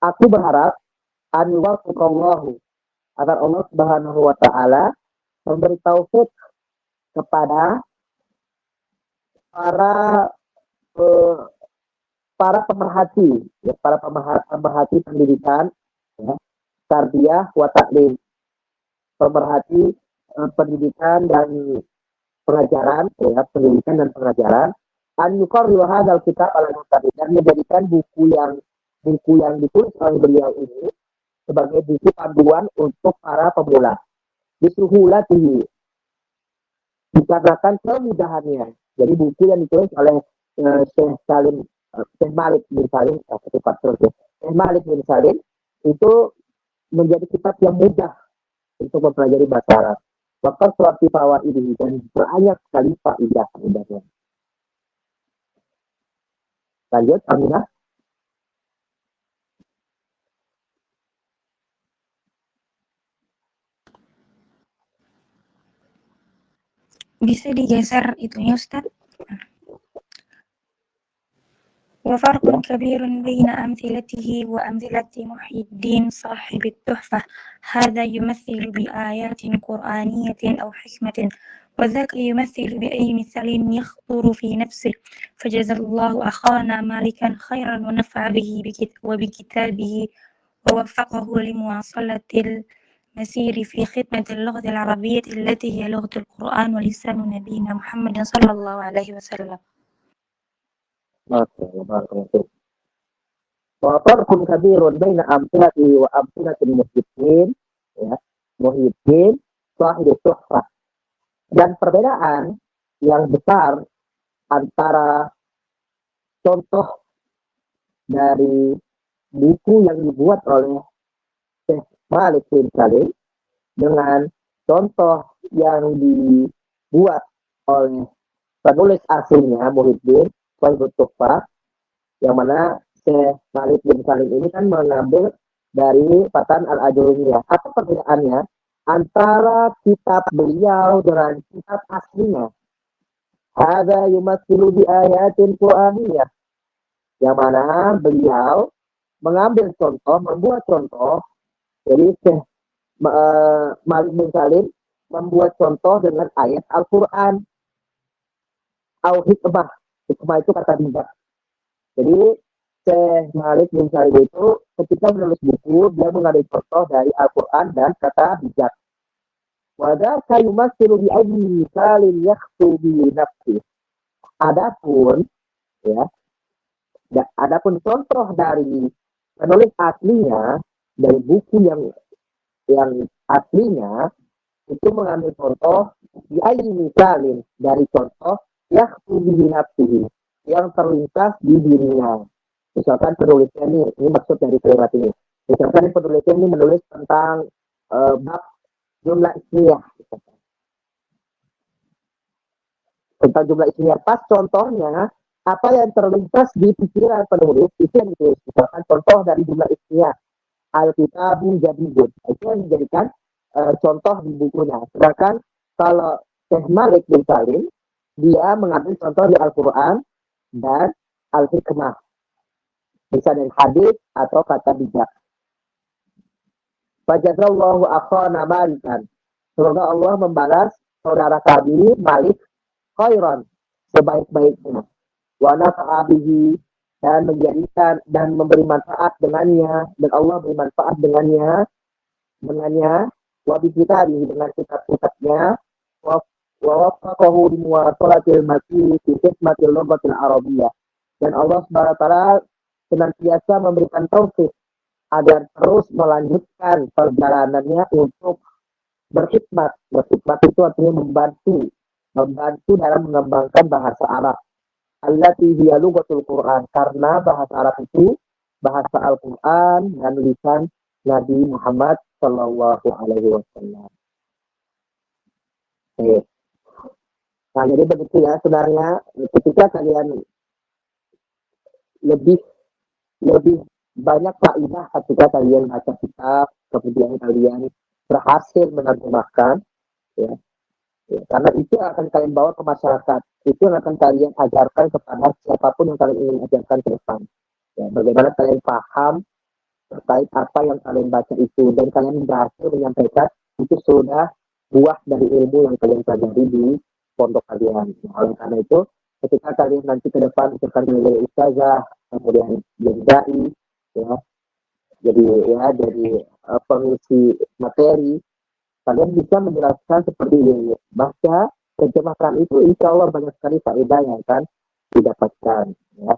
aku berharap an yuwaffiqallahu, agar Allah Subhanahu wa taala memberi taufik kepada para pemerhati, ya, para pemerhati pendidikan, ya, tarbiyah wa ta'lim, pemerhati pendidikan dan pengajaran, ya, pendidikan dan pengajaran, an yuqarriru hadzal kitab alal mubtadi', dan menjadikan buku yang ditulis oleh beliau ini sebagai buku panduan untuk para pemula. Disuhulatihi, dikarenakan kemudahannya. Jadi buku yang ditulis oleh Syekh Malik bin Salim, Syekh Malik bin Salim itu menjadi kitab yang mudah untuk mempelajari bahasa Arab. Waktu suatu fawaid dan banyak sekali faedah-faedahnya. Lanjut, Aminah. Bisa digeser itunya Ustaz? وفرق Ya. كبير بين أمثلته وأمثلة محي الدين صاحب التحفة. هذا يمثل بآيات قرآنية أو حكمة، وذاك يمثل بأي مثال يخطر في نفسه. فجزا الله أخانا مالكا خيرا ونفع به وبكتابه ووفقه لمواصلة المسير في خدمة اللغة العربية التي هي لغة القرآن ولسان نبينا محمد صلى الله عليه وسلم. Wafarqun kabirun baina amthilatihi wa amthilatil muhyiddin, ya, muhyiddin sahibut tuhfah. Dan perbedaan yang besar antara contoh dari buku yang dibuat oleh Syekh Malik bin Salim dengan contoh yang dibuat oleh penulis aslinya Muhyiddin Sahibut Tuhfah, yang mana Syekh Malik bin Salim ini kan mengambil dari Fatan Al-Ajurumiyah. Apa perbedaannya antara kitab beliau dengan kitab aslinya? Hadza yumatsilu bi ayatin Qur'aniyah. Yang mana beliau mengambil contoh, membuat contoh. Jadi Syekh Malik bin Salim membuat contoh dengan ayat Al-Quran. Au hikmah. Hikmah itu kata bijak. Jadi Syekh Malik bin Salim itu ketika menulis buku, dia mengambil contoh dari Al-Quran dan kata bijak. Wadaka yumatsilu bi ayyi misalin yakhtu bi nafsi. Adapun contoh dari penulis aslinya, dari buku yang aslinya, itu mengambil contoh di ayyi misalin, dari contoh yakhtu bi nafsihi, yang terlintas di dirinya. Misalkan penulisnya ini maksud dari kalimat ini. Misalkan penulisnya ini menulis tentang bab jumlah ismiyah. Tentang jumlah ismiyah. Pas contohnya, apa yang terlintas di pikiran penulis, itu yang ditulis. Misalkan contoh dari jumlah ismiyah. Al-Kitabun Jadidun. Itu yang dijadikan contoh di bukunya. Sedangkan kalau Syekh Malik bin Salim, dia mengambil contoh di Al-Quran dan Al-Hikmah. Bisa dari hadis atau kata bijak. Fajazallahu akhana Malikan. Semoga Allah membalas saudara kami Malik khairan, sebaik-baiknya. Wa nafa'a bihi, dan menjadikan dan memberi manfaat dengannya, dan Allah beri manfaat dengannya wa bi kitabihi, dengan kitab-kitabnya, wa waffaqahu li muwasalatil masih fi khidmatil lughatil arabiyyah. Dan Allah Subhanahu wa taala senantiasa memberikan taufik agar terus melanjutkan perjalanannya untuk berkhidmat. Berkhidmat itu artinya membantu dalam mengembangkan bahasa Arab. Allati hiya lughatul Quran, karena bahasa Arab itu bahasa Al-Quran dan lisan Nabi Muhammad sallallahu alaihi wasallam. Nah, jadi begitu ya sebenarnya, ketika kalian lebih banyak faedah ketika kalian baca kitab, kemudian kalian berhasil menerjemahkan, ya, karena itu akan kalian bawa ke masyarakat, itu yang akan kalian ajarkan kepada siapapun yang kalian ingin ajarkan ke depan. Ya, bagaimana kalian paham terkait apa yang kalian baca itu, dan kalian berhasil menyampaikan itu sudah buah dari ilmu yang kalian pelajari di pondok kalian. Nah, oleh karena itu, ketika kalian nanti ke depan misalkan menjadi ustazah, kemudian jadi dai, ya, jadi pengisi materi, kalian bisa menjelaskan seperti ini. Baca, terjemahkan itu, insya Allah banyak sekali faedah yang akan didapatkan. Ya.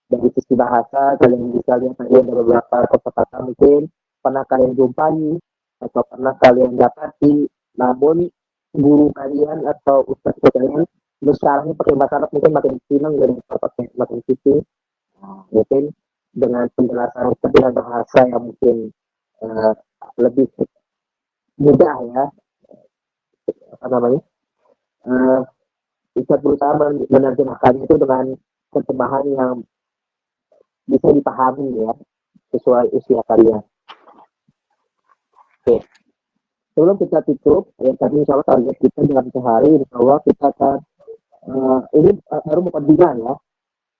Dari sisi bahasa, kalian bisa lihat ada beberapa kata-kata mungkin pernah kalian jumpai atau pernah kalian dapati, namun guru kalian atau ustaz kalian bersyarahnya pakai bahasa Arab, mungkin makin senang dan makin sisi. Mungkin dengan penjelasan dengan bahasa yang mungkin lebih mudah, ya, Ustaz berusaha menerjemahkan itu dengan terjemahan yang bisa dipahami ya sesuai usia kalian. Oke. Sebelum kita tutup, ya tadi insya Allah target kita dalam sehari, insya Allah kita akan ini baru mukadimah ya.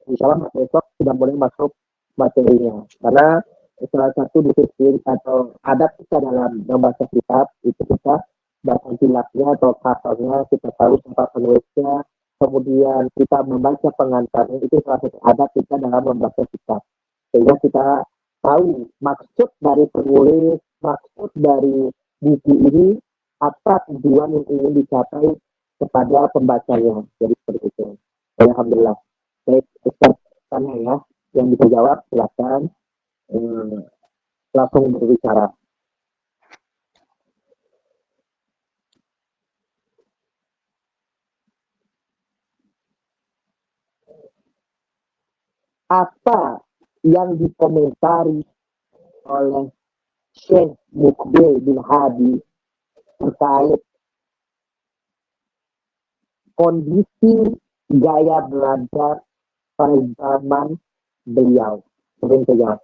Insya Allah besok sudah mulai masuk materinya. Karena salah satu disiplin atau adab kita dalam membaca kitab itu kita baca tilaknya atau kasalnya, kita tahu tempat penulisnya, kemudian kita membaca pengantarnya, itu salah satu adab kita dalam membaca kitab. Sehingga kita tahu maksud dari penulis, maksud dari buku ini, apa tujuan yang ingin dicapai kepada pembacanya. Jadi seperti itu. Alhamdulillah. Baik, Ustaz tanya ya, yang bisa jawab silakan langsung berbicara. Apa yang dikomentari oleh Syekh Muqbil bin Hadi terkait kondisi gaya belajar pada zaman beliau? Mungkin saja.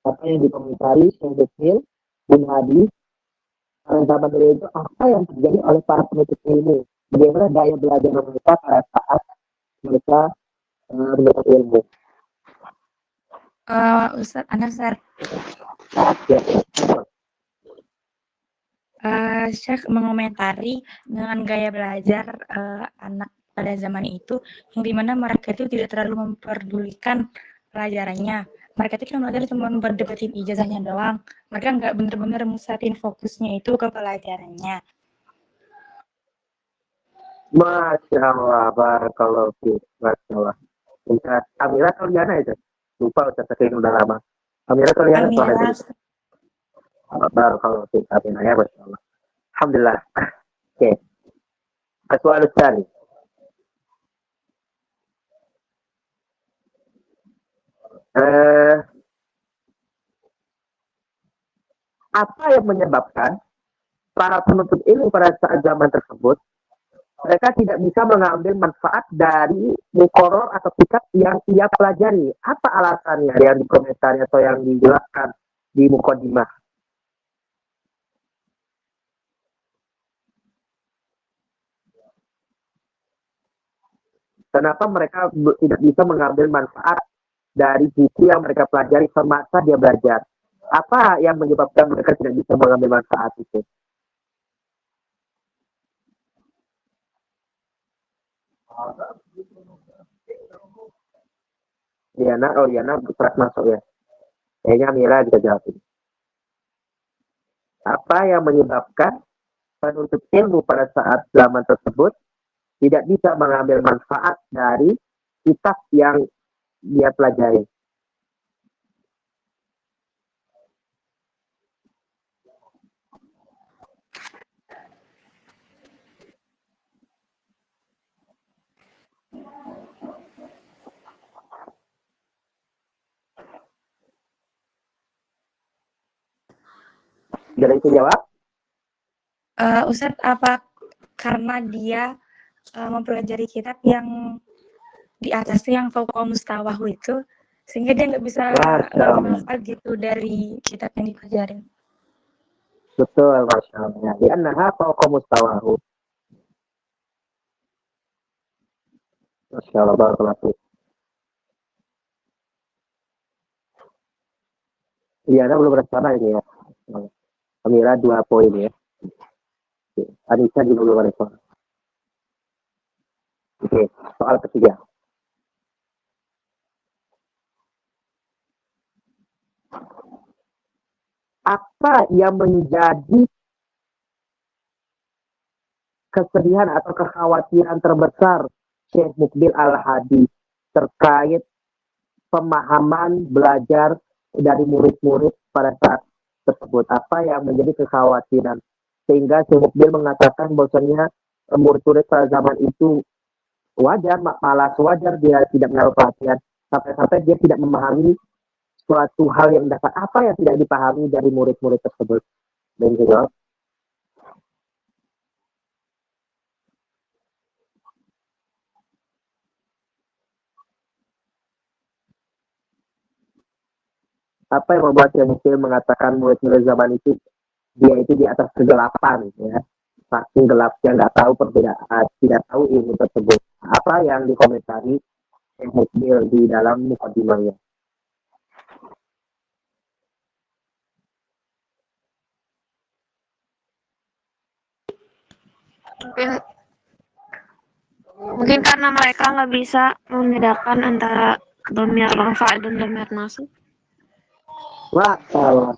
Apa yang dikomentari Syekh Muqbil bin Hadi pada zaman beliau itu, apa yang terjadi oleh para penuntut ilmu? Bagaimana gaya belajar mereka pada saat mereka menuntut ilmu? Ustaz Anasar, Ya. Syekh mengomentari dengan gaya belajar anak pada zaman itu, yang dimana mereka itu tidak terlalu memperdulikan pelajarannya. Mereka itu cuma belajar cuma berdebatin ijazahnya doang. Mereka nggak bener-bener musatin fokusnya itu ke pelajarannya. Masya Allah, barakallahu fiik, Masya Allah. Ustaz Amira atau Liana itu? Lupa Ustaz, saking udah lama. Amira atau Liana? Amira. Barakallahu fiik, Amira ya, Masya Allah. Alhamdulillah. Oke. Soal tadi. Apa yang menyebabkan para penuntut ilmu pada saat zaman tersebut mereka tidak bisa mengambil manfaat dari muqarrar atau kitab yang ia pelajari? Apa alasannya yang dikomentari atau yang dijelaskan di mukadimah? Kenapa mereka tidak bisa mengambil manfaat dari buku yang mereka pelajari semasa dia belajar? Apa yang menyebabkan mereka tidak bisa mengambil manfaat itu? Liana, oh Liana berat masuk ya. Kayaknya Mira bisa jawab ini. Apa yang menyebabkan penuntut ilmu pada saat zaman tersebut tidak bisa mengambil manfaat dari kitab yang dia pelajari? Jadi itu jawab. Ustadz, apa karena dia mempelajari kitab yang di atasnya yang fauqa mustawahu itu, sehingga dia nggak bisa manfaat gitu dari kitab yang dipelajari? Betul, Masya Allah. Liannaha fauqa mustawahu. Masya Allah, barakallahu. Liana belum bersama ini ya. Amira 2 poin ya. Anissa juga belum respon. Oke, soal ketiga. Apa yang menjadi kesedihan atau kekhawatiran terbesar Syekh Muqbil Al-Hadi terkait pemahaman belajar dari murid-murid pada saat tersebut? Apa yang menjadi kekhawatiran sehingga Syekh Muqbil mengatakan bahwasanya murid-murid pada zaman itu wajar, malas wajar dia tidak menaruh perhatian, sampai-sampai dia tidak memahami suatu hal yang dapat apa yang tidak dipahami dari murid-murid tersebut. Dan juga apa yang membuat Syekh Mukbil mengatakan murid-murid zaman itu dia itu di atas kegelapan, ya, saking gelapnya nggak tahu perbedaan, tidak tahu ilmu tersebut. Apa yang dikomentari Syekh Mukbil di dalam mukadimahnya? Mungkin karena mereka nggak bisa membedakan antara dhamir rafa' dan dhamir nasab. Wah, salah.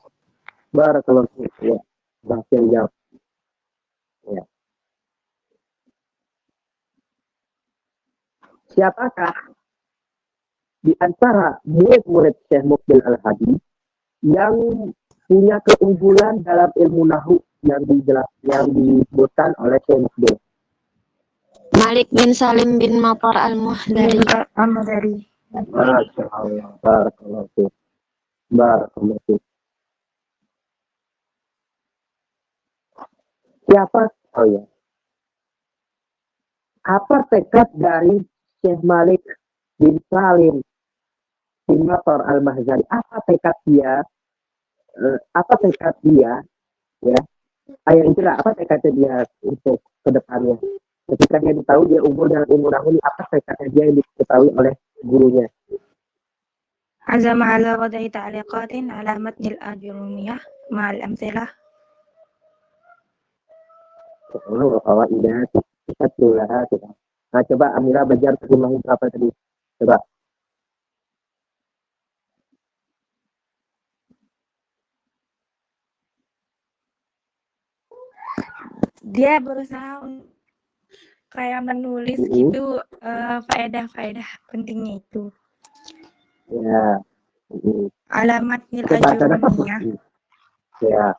Barakallahu fiik, ya. Bahasa jawab. Ya. Siapakah di antara murid-murid Syekh Mukbil Al-Hadi yang punya keunggulan dalam ilmu nahwu yang disebutkan oleh Syekh Mukbil? Malik bin Salim bin Matar al-Muhdari. Al-Madari. Masya Allah. Barakallahu fiik. Barakallahu fiik. Siapa? Oh ya. Apa tekad dari Syekh Malik bin Salim bin Matar al-Mahzari? Apa tekad dia? Ya? Ayat itulah apa tekadnya dia untuk kedepannya? Ketika dia tahu dia unggul dalam ilmu nahwu, apa tekadnya dia yang diketahui oleh gurunya? عزم على وضع تعليقات على متن الآجرومية مع الأمثلة. Nah, coba Amira belajar terjemahin apa tadi? Coba. Dia berusaha kayak menulis itu faedah-faedah pentingnya itu. Ya. Alamat nil Coba ada apa? ajurumiyah. Ya.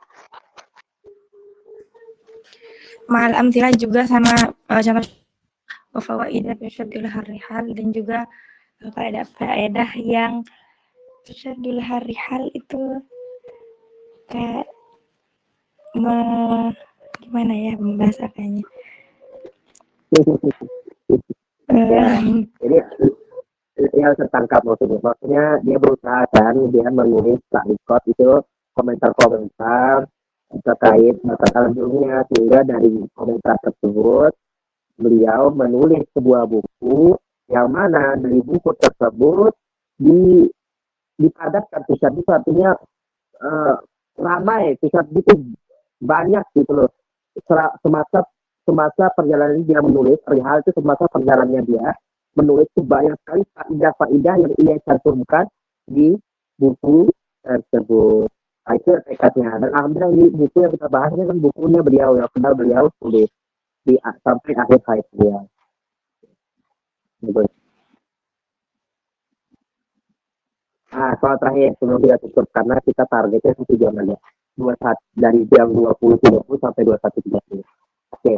Ma'al amthila juga sama contoh fawaidah tasyadul harihal dan juga faedah-faedah yang tasyadul harihal itu kayak gimana ya membahasakannya? Ya. Jadi yang tertangkap maksudnya dia berusaha kan dia menulis taklikot itu komentar-komentar terkait masalah dunia, sehingga dari komentar tersebut beliau menulis sebuah buku yang mana dari buku tersebut dipadatkan tulisan itu artinya ramai, tulisan itu banyak gitu loh. Semasa perjalanan dia menulis perihal itu, semasa perjalanannya dia menulis itu banyak sekali faidah-faidah yang ia cantumkan di buku tersebut. Itu tekadnya. Dan alhamdulillah ini buku yang kita bahasnya kan bukunya beliau yang benar beliau tulis sampai akhir hayat beliau. Nah, soal terakhir sebelum kita tutup karena kita targetnya 1 jam aja. Dari jam 20.30 sampai 21.30. Oke.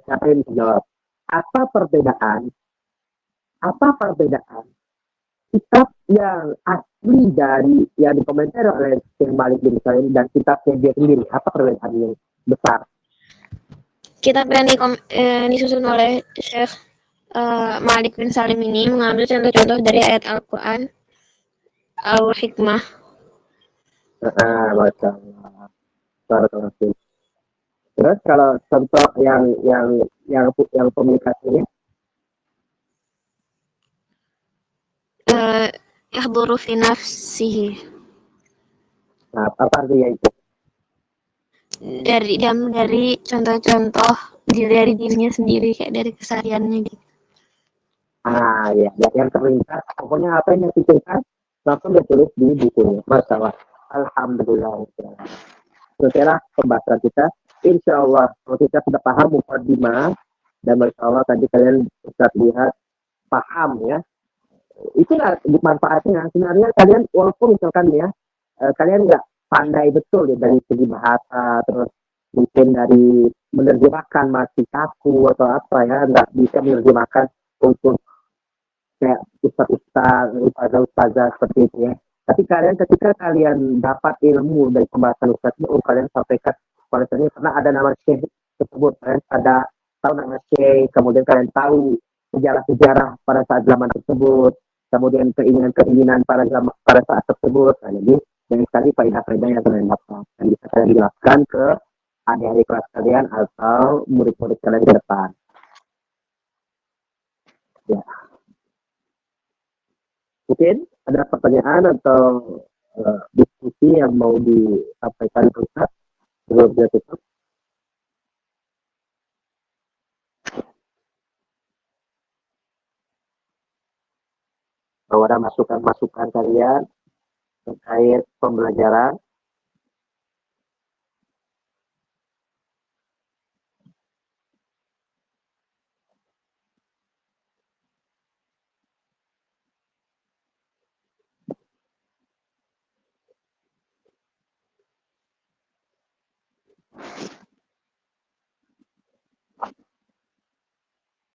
Siapa yang bisa jawab? Apa perbedaan kitab yang asli dari yang dikomentari oleh Syekh Malik bin Salim dan kitabnya dia sendiri? Apa perbedaan yang besar? Kitab yang disusun oleh Syekh Malik bin Salim ini mengambil contoh-contoh dari ayat Al-Quran Al-Hikmah. Masya Allah. Terus kalau contoh yang publikasinya? Yahduru fi nafsihi. Nah, apa artinya itu? Dari contoh-contoh dari dirinya sendiri, kayak dari kesehariannya gitu. Ya, yang terlintas, pokoknya apa yang dipikirkan langsung ditulis di bukunya. Masalah. Alhamdulillah. Setelah pembahasan kita, insya Allah kalau kita sudah paham mukadimah dan masya Allah tadi kalian bisa lihat paham ya. Itulah manfaatnya. Sebenarnya kalian walaupun misalkan ya kalian nggak pandai betul ya dari segi bahasa, terus mungkin dari menerjemahkan masih kaku atau apa ya, nggak bisa menerjemahkan untuk kayak ustazah seperti itu ya. Tapi ketika kalian dapat ilmu dari pembahasan Ustaz ini, kalian sampaikan kepada saya karena ada nama Syekh tersebut, kalian ada tahu nama Syekh, kemudian kalian tahu sejarah-sejarah pada saat zaman tersebut, kemudian keinginan-keinginan pada saat tersebut. Nah, jadi banyak sekali faedah-faedah yang kalian dapat dan bisa kalian jelaskan ke adik-adik kelas kalian atau murid-murid kalian ke depan. Ya. Mungkin ada pertanyaan atau diskusi yang mau disampaikan ke Ustaz?